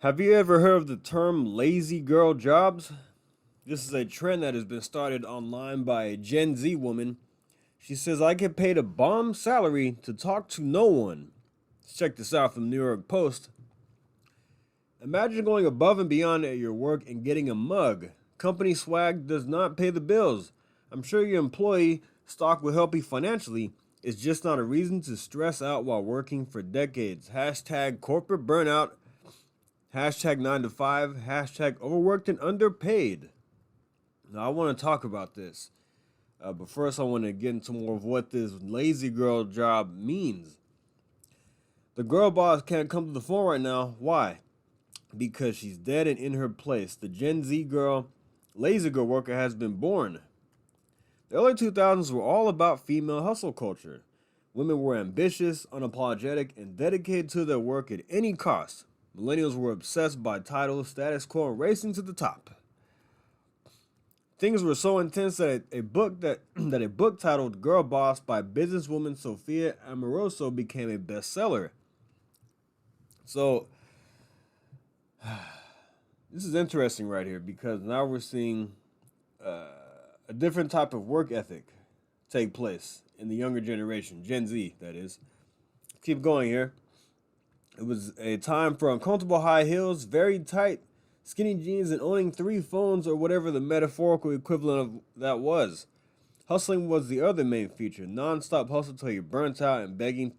Have you ever heard of the term lazy girl jobs? This is a trend that has been started online by a Gen Z woman. She says, I get paid a bomb salary to talk to no one. Let's check this out from the New York Post. Imagine going above and beyond at your work and getting a mug. Company swag does not pay the bills. I'm sure your employee stock will help you financially. It's just not a reason to stress out while working for decades. Hashtag corporate burnout. Hashtag 9 to 5. Hashtag overworked and underpaid. Now, I want to talk about this. But first, I want to get into more of what this lazy girl job means. The girl boss can't come to the phone right now. Why? Because she's dead and in her place. The Gen Z girl, lazy girl worker has been born. The early 2000s were all about female hustle culture. Women were ambitious, unapologetic, and dedicated to their work at any cost. Millennials were obsessed by titles, status quo, and racing to the top. Things were so intense that a book titled "Girl Boss" by businesswoman Sophia Amoroso became a bestseller. So this is interesting right here because now we're seeing a different type of work ethic take place in the younger generation, Gen Z, that is. Keep going here. It was a time for uncomfortable high heels, very tight, skinny jeans, and owning 3 phones or whatever the metaphorical equivalent of that was. Hustling was the other main feature. Non-stop hustle till you're burnt out and begging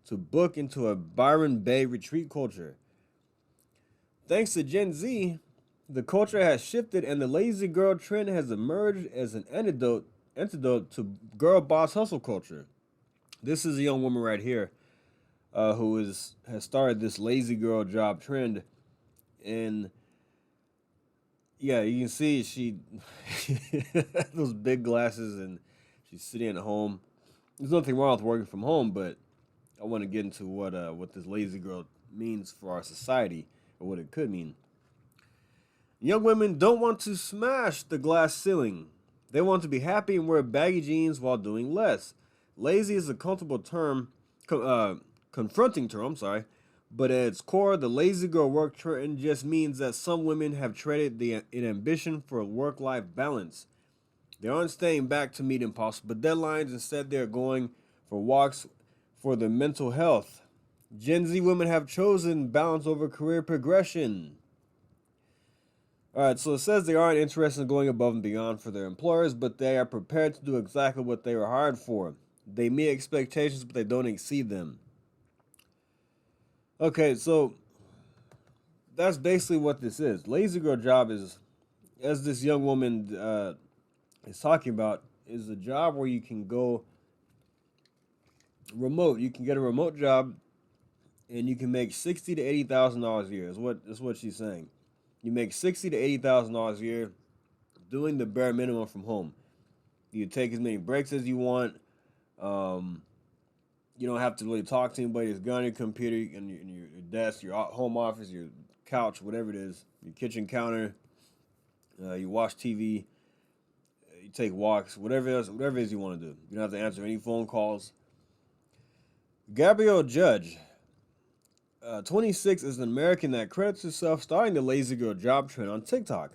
to book into a Byron Bay retreat culture. Thanks to Gen Z, the culture has shifted and the lazy girl trend has emerged as an antidote to girl boss hustle culture. This is a young woman right here has started this lazy girl job trend, and yeah, you can see she those big glasses, and she's sitting at home. There's nothing wrong with working from home, but I want to get into what this lazy girl means for our society or what it could mean. Young women don't want to smash the glass ceiling. They want to be happy and wear baggy jeans while doing less. Lazy is a confronting term, but at its core, the lazy girl work trend just means that some women have traded in ambition for work-life balance. They aren't staying back to meet impossible deadlines. Instead, they're going for walks for their mental health. Gen Z women have chosen balance over career progression. All right, so it says they aren't interested in going above and beyond for their employers, but they are prepared to do exactly what they were hired for. They meet expectations, but they don't exceed them. Okay, so that's basically what this is. Lazy girl job is, as this young woman is talking about, is a job where you can go remote. You can get a remote job, and you can make $60,000 to $80,000 a year. Is what she's saying. You make $60,000 to $80,000 a year doing the bare minimum from home. You take as many breaks as you want. You don't have to really talk to anybody. It's on your computer and your desk, your home office, your couch, whatever it is, your kitchen counter. You watch TV. You take walks, whatever it is you want to do. You don't have to answer any phone calls. Gabrielle Judge, 26, is an American that credits herself starting the lazy girl job trend on TikTok.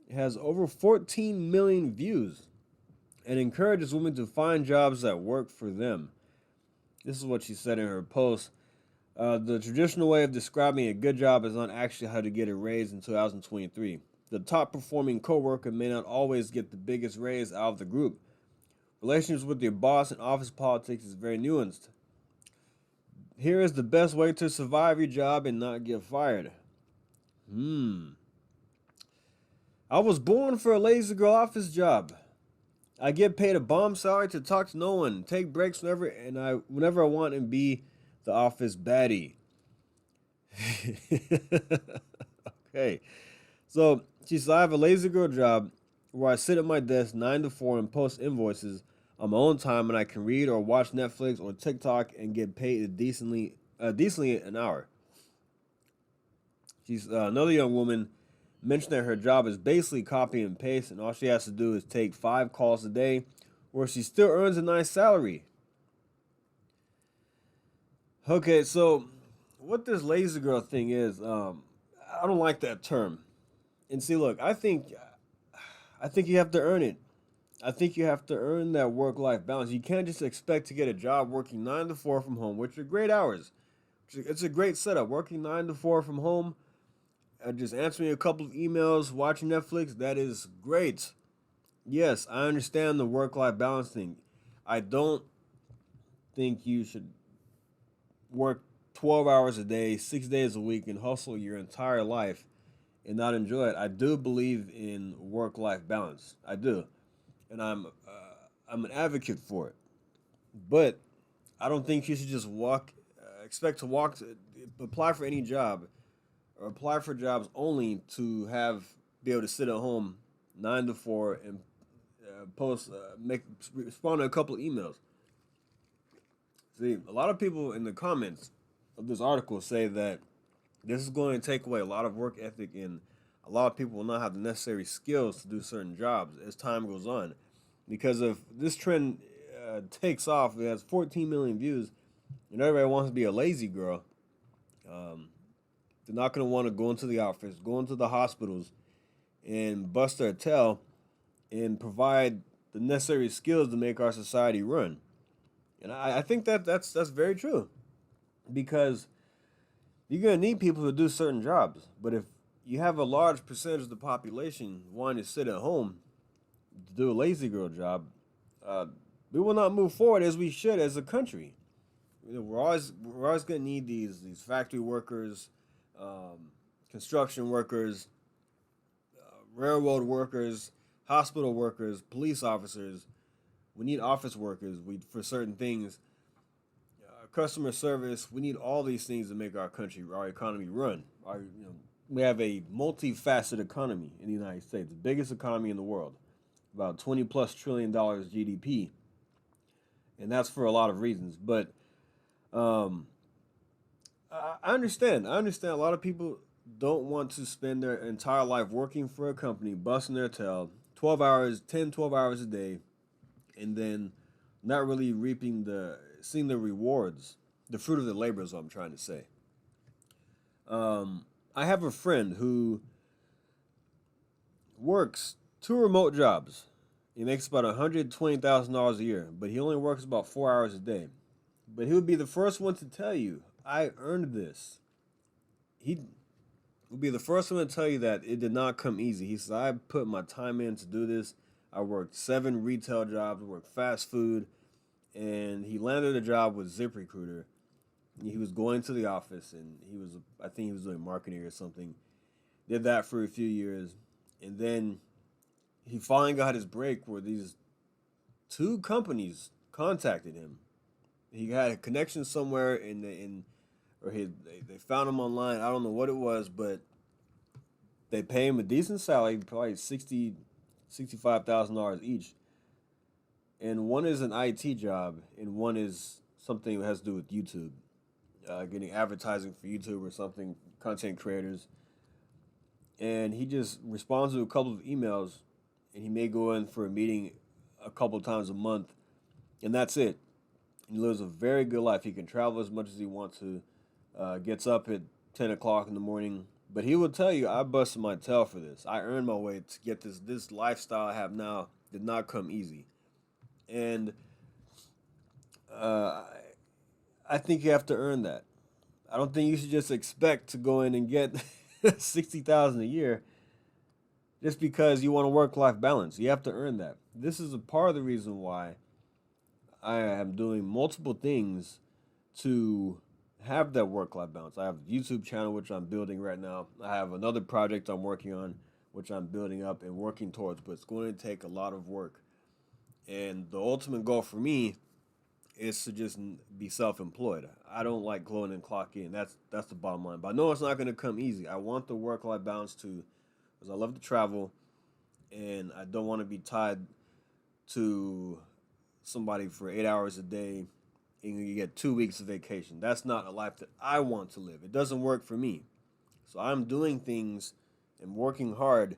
It has over 14 million views and encourages women to find jobs that work for them. This is what she said in her post. The traditional way of describing a good job is not actually how to get a raise in 2023. The top performing coworker may not always get the biggest raise out of the group. Relationships with your boss and office politics is very nuanced. Here is the best way to survive your job and not get fired. I was born for a lazy girl office job. I get paid a bomb salary to talk to no one, take breaks whenever I want, and be the office baddie. Okay, so she said I have a lazy girl job where I sit at my desk 9 to 4 and post invoices on my own time, and I can read or watch Netflix or TikTok and get paid decently an hour. She's another young woman mentioned that her job is basically copy and paste, and all she has to do is take 5 calls a day, where she still earns a nice salary. Okay, so what this lazy girl thing is, I don't like that term. And see, look, I think you have to earn it. I think you have to earn that work-life balance. You can't just expect to get a job working 9 to 4 from home, which are great hours. It's a great setup. Working 9 to 4 from home, just answering a couple of emails, watching Netflix. That is great. Yes, I understand the work-life balance thing. I don't think you should work 12 hours a day, 6 days a week, and hustle your entire life and not enjoy it. I do believe in work-life balance. I do, and I'm an advocate for it. But I don't think you should just expect to apply for any job or apply for jobs only to be able to sit at home 9 to 4 and respond to a couple of emails. See, a lot of people in the comments of this article say that this is going to take away a lot of work ethic, and a lot of people will not have the necessary skills to do certain jobs as time goes on. Because if this trend takes off, it has 14 million views, and everybody wants to be a lazy girl. Um, they're not going to want to go into the office, go into the hospitals, and bust their tail and provide the necessary skills to make our society run. And I think that's very true, because you're gonna need people to do certain jobs. But if you have a large percentage of the population wanting to sit at home to do a lazy girl job, uh, we will not move forward as we should as a country. We're always gonna need these factory workers, um, construction workers, railroad workers, hospital workers, police officers. We need office workers. For certain things, customer service. We need all these things to make our economy run. We have a multifaceted economy in the United States, the biggest economy in the world, about 20+ trillion GDP, and that's for a lot of reasons. But um, I understand. I understand a lot of people don't want to spend their entire life working for a company, busting their tail, 12 hours, 10, 12 hours a day, and then not really seeing the rewards, the fruit of the labor is what I'm trying to say. I have a friend who works two remote jobs. He makes about $120,000 a year, but he only works about 4 hours a day. But he would be the first one to tell you, I earned this. He would be the first one to tell you that it did not come easy. He says, I put my time in to do this. I worked 7 retail jobs, worked fast food, and he landed a job with ZipRecruiter. He was going to the office, and I think he was doing marketing or something. Did that for a few years, and then he finally got his break where these two companies contacted him. He had a connection somewhere they found him online. I don't know what it was, but they pay him a decent salary, probably $65,000 each. And one is an IT job, and one is something that has to do with YouTube, getting advertising for YouTube or something, content creators. And he just responds to a couple of emails, and he may go in for a meeting a couple times a month, and that's it. He lives a very good life. He can travel as much as he wants to. Gets up at 10 o'clock in the morning. But he will tell you, I busted my tail for this. I earned my way to get this lifestyle I have now. Did not come easy. And uh, I think you have to earn that. I don't think you should just expect to go in and get 60,000 a year just because you want a work-life balance. You have to earn that. This is a part of the reason why I am doing multiple things to have that work-life balance. I have a YouTube channel which I'm building right now. I have another project I'm working on which I'm building up and working towards, but it's going to take a lot of work. And the ultimate goal for me is to just be self-employed. I don't like clock and clock in. That's the bottom line. But I know it's not going to come easy. I want the work-life balance too, because I love to travel, and I don't want to be tied to somebody for 8 hours a day and you get 2 weeks of vacation. That's not a life that I want to live. It doesn't work for me. So I'm doing things and working hard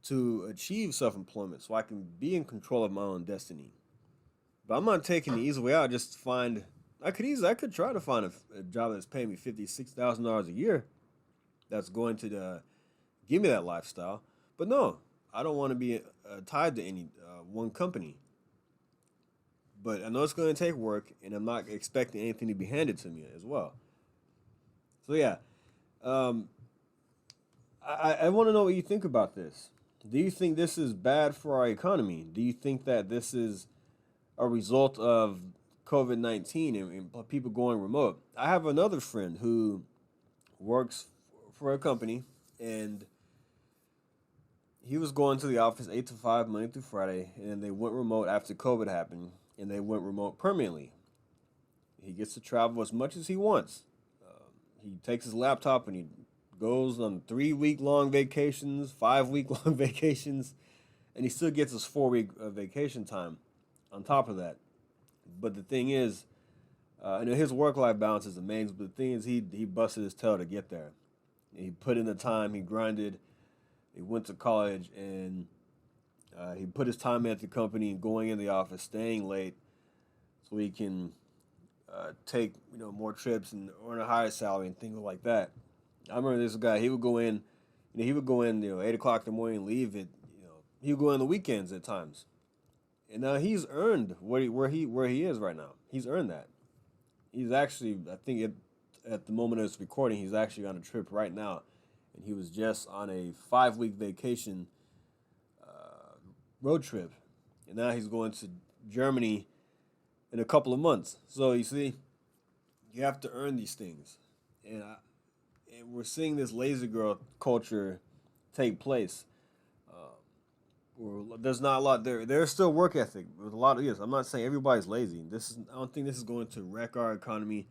to achieve self-employment so I can be in control of my own destiny. But I'm not taking the easy way out just to find. I could try to find a job that's paying me $56,000 a year. that's going to give me that lifestyle. But no, I don't want to be tied to any one company. But I know it's going to take work, and I'm not expecting anything to be handed to me as well. So yeah, um, I want to know what you think about this. Do you think this is bad for our economy? Do you think that this is a result of COVID-19 and people going remote? I have another friend who works for a company, and he was going to the office 8 to 5 Monday through Friday, and they went remote after COVID happened, and they went remote permanently. He gets to travel as much as he wants. He takes his laptop and he goes on 3 week long vacations, 5 week long vacations, and he still gets his 4 week vacation time on top of that. But the thing is, his work life balance is amazing. But the thing is, he busted his tail to get there. He put in the time. He grinded. He went to college, and he put his time at the company, going in the office, staying late, so he can take more trips and earn a higher salary and things like that. I remember this guy. He would go in, 8 o'clock in the morning, leave it. He would go in the weekends at times, and now he's earned where he is right now. He's earned that. He's actually, I think, at the moment of this recording, he's actually on a trip right now, and he was just on a 5 week vacation road trip, and now he's going to Germany in a couple of months. So you see, you have to earn these things, and we're seeing this lazy girl culture take place. There's not a lot there. There's still work ethic with a lot of yes. I'm not saying everybody's lazy. I don't think this is going to wreck our economy,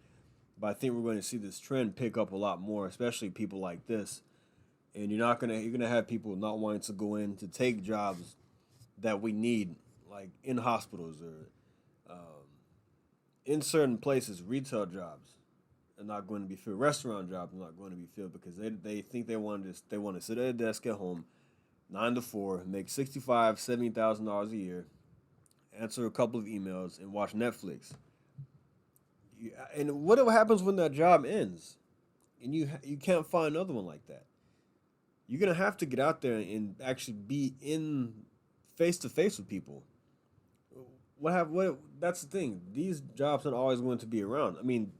but I think we're going to see this trend pick up a lot more, especially people like this. And you're gonna have people not wanting to go in to take jobs that we need, like in hospitals or in certain places, retail jobs are not going to be filled. Restaurant jobs are not going to be filled because they think they want to sit at a desk at home 9 to 4, make $65,000-$70,000 a year, answer a couple of emails, and watch Netflix. And what happens when that job ends, and you can't find another one like that? You're gonna have to get out there and actually be in face to face with people. What? That's the thing. These jobs aren't always going to be around. I mean,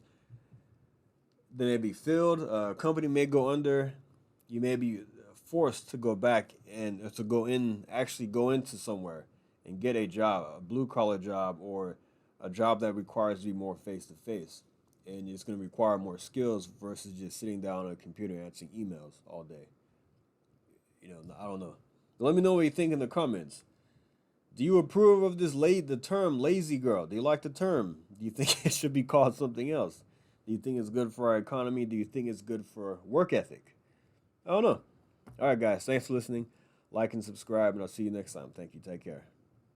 they may be filled. A company may go under. You may be forced to go back and to actually go into somewhere and get a job, a blue collar job, or a job that requires you more face to face, and it's going to require more skills versus just sitting down on a computer answering emails all day. I don't know. Let me know what you think in the comments. Do you approve of the term lazy girl? Do you like the term? Do you think it should be called something else? Do you think it's good for our economy? Do you think it's good for work ethic? I don't know. All right, guys. Thanks for listening. Like and subscribe, and I'll see you next time. Thank you. Take care.